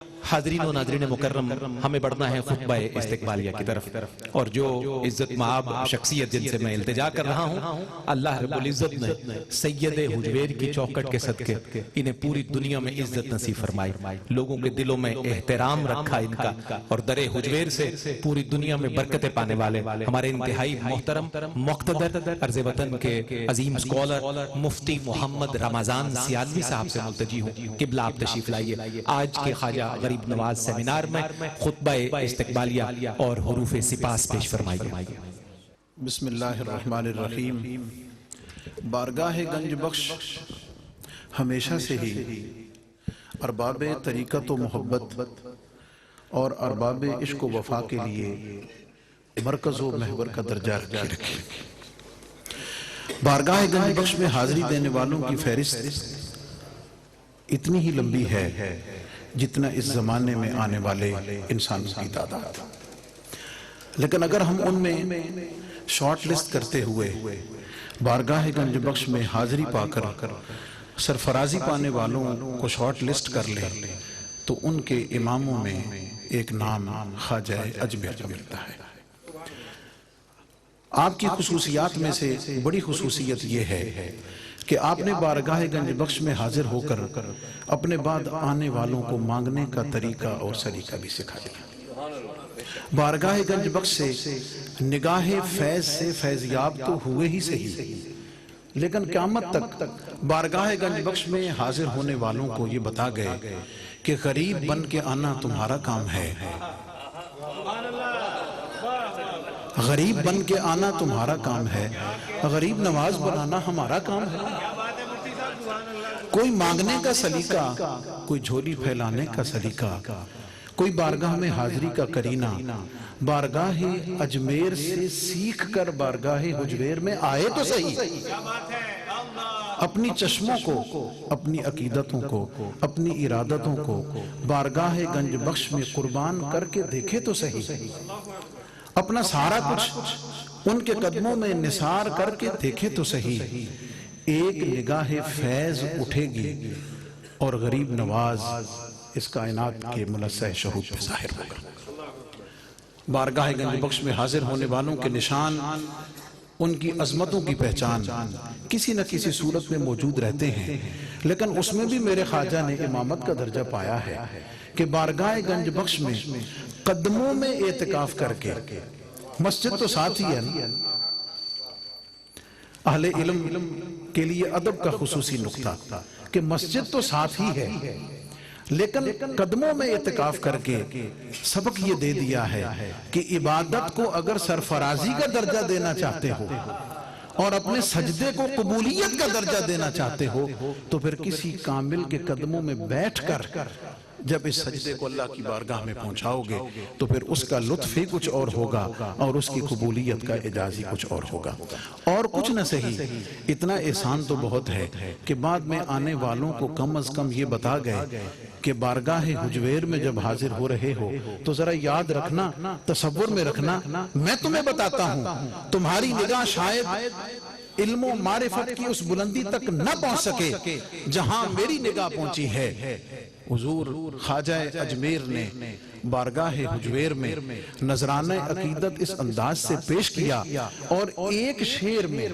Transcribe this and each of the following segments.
حاضرین و ناظرین مکرم، ہمیں بڑھنا ہے خطبہ استقبالیہ کی طرف، اور جو عزت مآب شخصیت جن سے میں التجا کر رہا ہوں، اللہ رب العزت نے سید حجویر کی چوکٹ کے صدقے انہیں پوری دنیا میں عزت نصیب فرمائی، لوگوں کے دلوں میں احترام رکھا ان کا، اور در حجویر سے پوری دنیا میں برکتیں پانے والے ہمارے انتہائی محترم مقتدر عرض وطن کے عظیم سکولر مفتی محمد رمضان سیالوی صاحب سے ملتجی ہوں، قبلہ آپ تشریف لائیے۔ آج کے خواجہ غریب نواز سیمینار میں خطبہ استقبالیہ اور حروف سپاس پیش فرمائیے۔ بسم اللہ الرحمن الرحیم۔ بارگاہ گنج بخش ہمیشہ سے ہی ارباب طریقت و محبت اور ارباب عشق و وفا کے لیے مرکز و محور کا درجہ رکھی۔ بارگاہ گنج بخش میں حاضری دینے والوں کی فہرست اتنی ہی لمبی ہے جتنا اس زمانے میں آنے والے انسانوں کی تعداد، لیکن اگر ہم ان میں شارٹ لسٹ کرتے ہوئے بارگاہ گنج بخش میں حاضری پا کر سرفرازی پانے والوں کو شارٹ لسٹ کر لیں تو ان کے اماموں میں ایک نام خواجہ اجمیر کا ملتا ہے۔ آپ کی خصوصیات میں سے بڑی خصوصیت یہ ہے کہ آپ نے بارگاہ گنج بخش میں حاضر ہو کر اپنے بعد آنے والوں کو مانگنے کا طریقہ اور سلیقہ بھی سکھا دیا۔ بارگاہ گنج بخش سے نگاہ فیض سے فیضیاب تو ہوئے ہی صحیح، لیکن قیامت تک بارگاہ گنج بخش میں حاضر ہونے والوں کو یہ بتا گئے کہ غریب بن کے آنا تمہارا کام ہے، غریب بن کے آنا تمہارا کام ہے، غریب نواز بنانا ہمارا کام ہے۔ کوئی مانگنے کا سلیقہ، کوئی جھولی پھیلانے کا سلیقہ، کوئی بارگاہ میں حاضری کا کرینہ، بارگاہ اجمیر سے سیکھ کر بارگاہ حجویر میں آئے تو صحیح، اپنی چشموں کو، اپنی عقیدتوں کو، اپنی ارادتوں کو بارگاہ گنج بخش میں قربان کر کے دیکھے تو صحیح، اپنا سارا کچھ ان کے قدموں میں نثار کر کے دیکھے تو صحیح، ایک نگاہ فیض اٹھے گی اور غریب نواز اس کائنات کے ملسہ شہود پہ ظاہر ہوگا۔ بارگاہ گنج بخش میں حاضر ہونے والوں کے نشان، ان کی عظمتوں کی پہچان کسی نہ کسی صورت میں موجود رہتے ہیں، لیکن اس میں بھی میرے خواجہ نے امامت کا درجہ پایا ہے کہ بارگاہ گنج بخش میں قدموں میں اعتکاف کر کے، مسجد تو ساتھ ہی ہے نا، اہل علم کے لیے ادب کا خصوصی نقطہ کہ مسجد تو ساتھ ہی ہے، لیکن قدموں میں اعتکاف کر کے سبق یہ دے دیا ہے کہ عبادت کو اگر سرفرازی کا درجہ دینا چاہتے ہو اور اپنے سجدے کو قبولیت کا درجہ دینا چاہتے ہو تو پھر کسی کامل کے قدموں میں بیٹھ کر جب اس سجدے کو اللہ کی بارگاہ میں پہنچاؤ گے تو پھر اس کا لطف ہی کچھ اور ہوگا اور اس کی قبولیت کا اعجاز ہی کچھ اور ہوگا۔ اور کچھ نہ صحیح، اتنا احسان تو بہت ہے کہ بعد میں آنے والوں کو کم از کم یہ بتا گئے کہ بارگاہ حجویر میں جب حاضر ہو رہے ہو تو ذرا یاد رکھنا، تصور میں رکھنا، میں تمہیں بتاتا ہوں، تمہاری نگاہ شاید علم و معرفت کی اس بلندی تک نہ پہنچ سکے جہاں میری نگاہ پہنچی ہے۔ حضور خواجہ اجمیر نے بارگاہ حجویر میں نذرانہ عقیدت اس انداز سے پیش کیا اور ایک شعر میں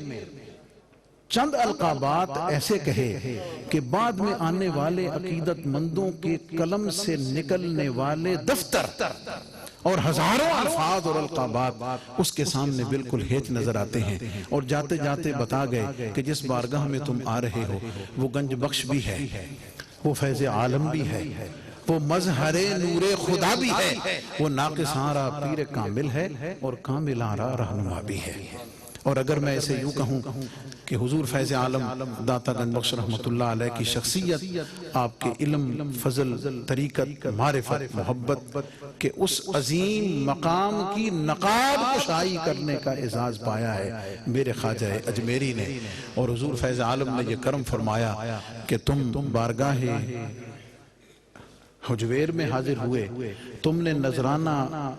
چند القابات ایسے کہے کہ بعد میں آنے والے عقیدت مندوں کے قلم سے نکلنے والے دفتر اور ہزاروں الفاظ اور القابات اس کے سامنے بالکل ہیچ نظر آتے ہیں، اور جاتے جاتے بتا گئے کہ جس بارگاہ میں تم آ رہے ہو وہ گنج بخش بھی ہے، وہ فیض عالم بھی ہے، وہ مظہر نور خدا بھی ہے، وہ ناقص آرا پیر کامل ہے اور کامل آرا رہنما بھی ہے۔ اور اگر میں اسے یوں کہوں کہ حضور فیض عالم داتا گنج بخش رحمت اللہ علیہ کی شخصیت آپ کے علم، فضل، طریقت، معرفت، محبت کے اس عظیم مقام کی نقاب کشائی کرنے کا اعزاز پایا ہے میرے خواجہ اجمیری نے، اور حضور فیض عالم نے یہ کرم فرمایا کہ تم بارگاہ حجویر میں حاضر ہوئے، تم نے نذرانہ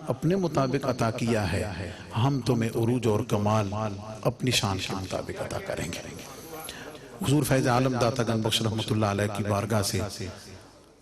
اپنے مطابق عطا کیا ہے، ہم تمہیں عروج اور کمال اپنی شان کے مطابق عطا کریں گے۔ حضور فیض عالم داتا گنج بخش رحمت اللہ علیہ کی بارگاہ سے